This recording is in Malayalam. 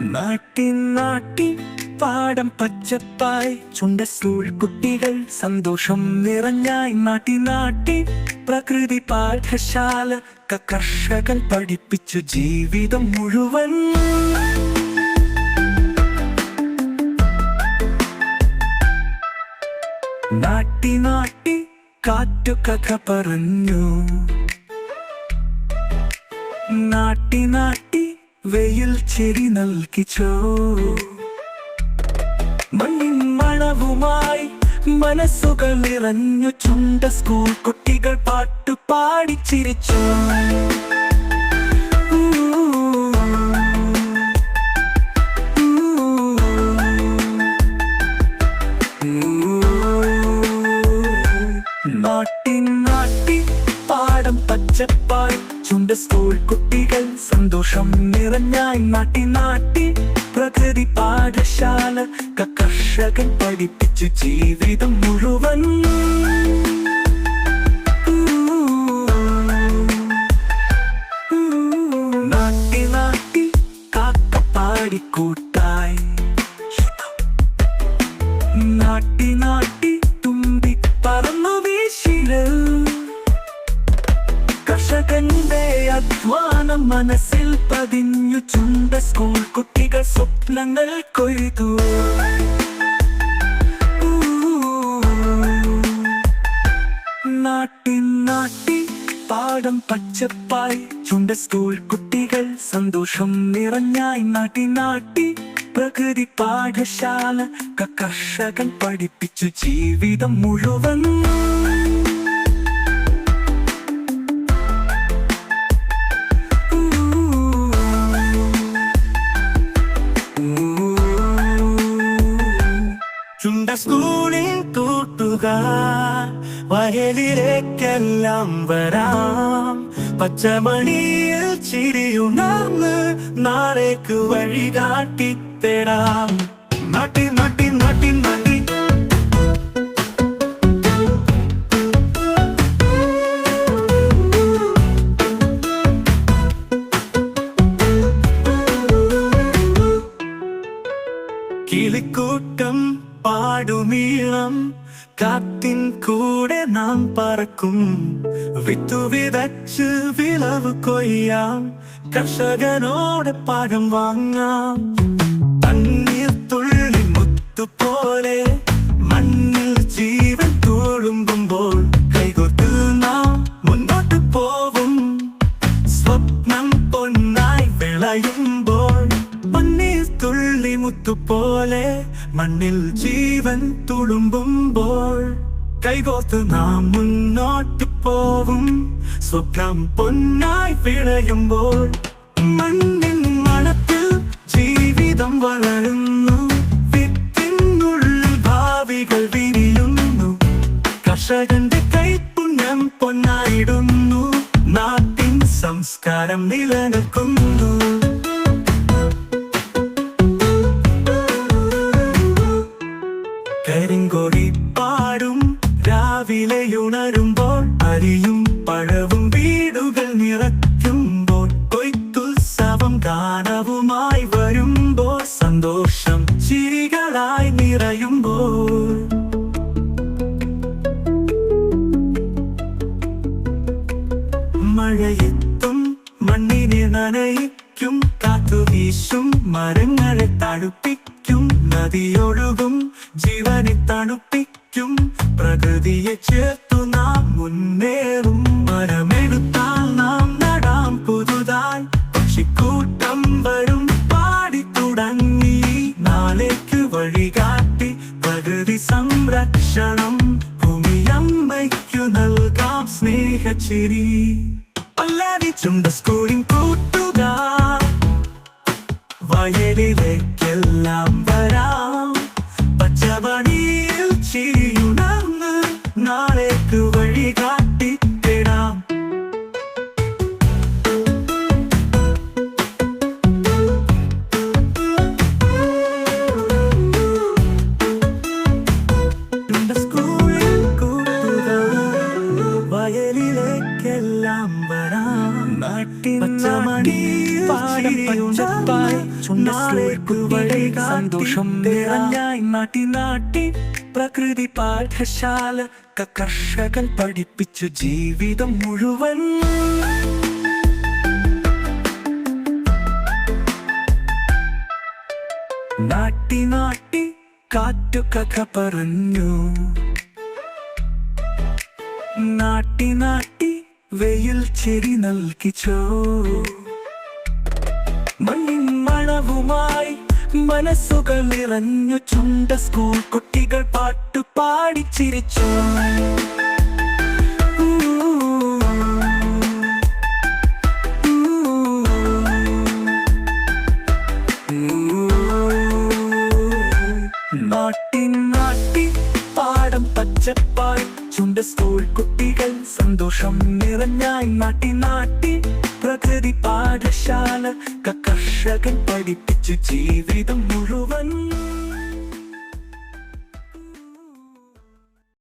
നാട്ടി പാടം പച്ചപ്പായി ചുണ്ട സ്കൂൾ കുട്ടികൾ സന്തോഷം നിറഞ്ഞായി നാട്ടി പ്രകൃതി പാഠശാല കർഷകൻ പഠിപ്പിച്ചു ജീവിതം മുഴുവൻ. നാട്ടി കാറ്റു കഥ പറഞ്ഞു. നാട്ടി വെയിൽ ചെടി നൽകിച്ചോ. മണ്ണിൻ മണവുമായി മനസ്സുകൾ നിറഞ്ഞു. ചുണ്ട സ്കൂൾ കുട്ടികൾ പാട്ടുപാടി ചിരിച്ചു. നാട്ടി പാടം പച്ചപ്പായി ചുണ്ട സ്കൂൾ കുട്ടികൾ സന്തോഷം നിറഞ്ഞായി. നാട്ടി പ്രകൃതി പാഠശാല കർഷകൻ പഠിപ്പിച്ചു ജീവിതം മുഴുവൻ. നാട്ടി കാക്കപ്പാടിക്കൂട്ടായി. നാട്ടി തുമ്പി പറന്നു വീശില്. കർഷകന്റെ അധ്വാനം മനസ്സിൽ പതിഞ്ഞു. ചുണ്ട സ്കൂൾ കുട്ടികൾ സ്വപ്നങ്ങൾ കൊയ്തു. നാട്ടി പാടം പച്ചപ്പായി ചുണ്ട സ്കൂൾ കുട്ടികൾ സന്തോഷം നിറഞ്ഞായി. നാട്ടി പ്രകൃതി പാഠശാല കർഷകൻ പഠിപ്പിച്ചു ജീവിതം മുഴുവൻ. ചുണ്ട സ്കൂളിൽ കൂട്ടുകാർ വയലിലേക്കെല്ലാം വരാം. പച്ചമണിയിൽ ചിരിയുണർന്ന് നാളേക്ക് വഴി കാട്ടിത്തരാം. നാട്ടി കിളിക്കൂട്ടം പാടുമീളം. കാത്തിൻ കൂടെ നാം പറക്കും. വിത്തു വിതച്ച് വിളവ് കൊയ്യാം. കർഷകനോട് പാഠം വാങ്ങാം. തണ്ണീർ തുള്ളി മുത്തുപോലെ മണ്ണിൽ ജീവൻ തുളുമ്പുമ്പോൾ കൈകോർത്ത് നാം മുന്നോട്ട് പോവും. സ്വപ്നം പൊന്നായി വിളയുമ്പോൾ പന്നീർ തുള്ളി മുത്തുപോലെ മണ്ണിൽ ജീവൻ തുളുമ്പുമ്പോൾ കൈകോർത്ത് നാം മുന്നോട്ട് പോവും. സ്വപ്നം പൊന്നായി വിളയുമ്പോൾ മണ്ണിൻ മണത്തിൽ ജീവിതം വളരുന്നു. വിത്തിനുള്ളിൽ ഭാവികൾ വിരിയുന്നു. കർഷകന്റെ കൈപ്പുണ്യം പൊന്നായിടുന്നു. നാട്ടിൻ സംസ്കാരം നിലനിൽക്കുന്നു. കരിങ്കൊടി പാടും രാവിലെയുണരുമ്പോൾ. അരിയും പഴവും വീടുകൾ നിറയ്ക്കുമ്പോൾ. കൊയ്ത്തുത്സവം ഗാനവുമായി വരുമ്പോൾ. സന്തോഷം ചിരികളായി നിറയുമ്പോൾ. മഴയെത്തും മണ്ണിനെ നനയിക്കും. കാത്തു വീശും മരങ്ങളെ തണുപ്പിക്കും. നദിയൊഴുകും ജീവനെ തണുപ്പിക്കും. പ്രകൃതിയെ ചേർത്തു നാം മുന്നേറും. മരമെടുത്താൽ നാം നടാം പുതുതായി. പക്ഷിക്കൂട്ടം വരും പാടി തുടങ്ങി. നാളേക്ക് വഴികാട്ടി പ്രകൃതി സംരക്ഷണം. ഭൂമിയമ്മയ്ക്കു നൽകാം സ്നേഹച്ചിരി. പല്ലവി ചുണ്ട സ്കൂളിൻ കൂട്ടുകാർ വയലിലേക്കെല്ലാം വരാം. പച്ചമണിയിൽ ചിരിയുണർന്ന് നാളേക്ക് വഴി കാട്ടിത്തരാം. ചുണ്ട സ്കൂളിൽ കൂട്ടുകാർ വയലിലേക്കെല്ലാം വരാം. പച്ചമണി പാടം പച്ചപ്പായി നാളേക്കു വഴി സന്തോഷം നിറഞ്ഞായി നാട്ടി പ്രകൃതി പാഠശാല കർഷകൻ പഠിപ്പിച്ചു ജീവിതം മുഴുവൻ. നാട്ടി കാറ്റു കഥ പറഞ്ഞു, നാട്ടി വെയിൽ ചെരി നൽകിച്ചോ. മണ്ണിൻ മണവുമായി മനസ്സുകൾ നിറഞ്ഞു ചുണ്ട സ്കൂൾ കുട്ടികൾ പാട്ടുപാടി ചിരിച്ചു. നാട്ടി പാടം പച്ചപ്പായി ചുണ്ട സ്കൂൾ കുട്ടികൾ സന്തോഷം നിറഞ്ഞായി നാട്ടി പ്രകൃതി പാഠശാല കർഷകൻ പഠിപ്പിച്ചു ജീവിതം മുഴുവൻ.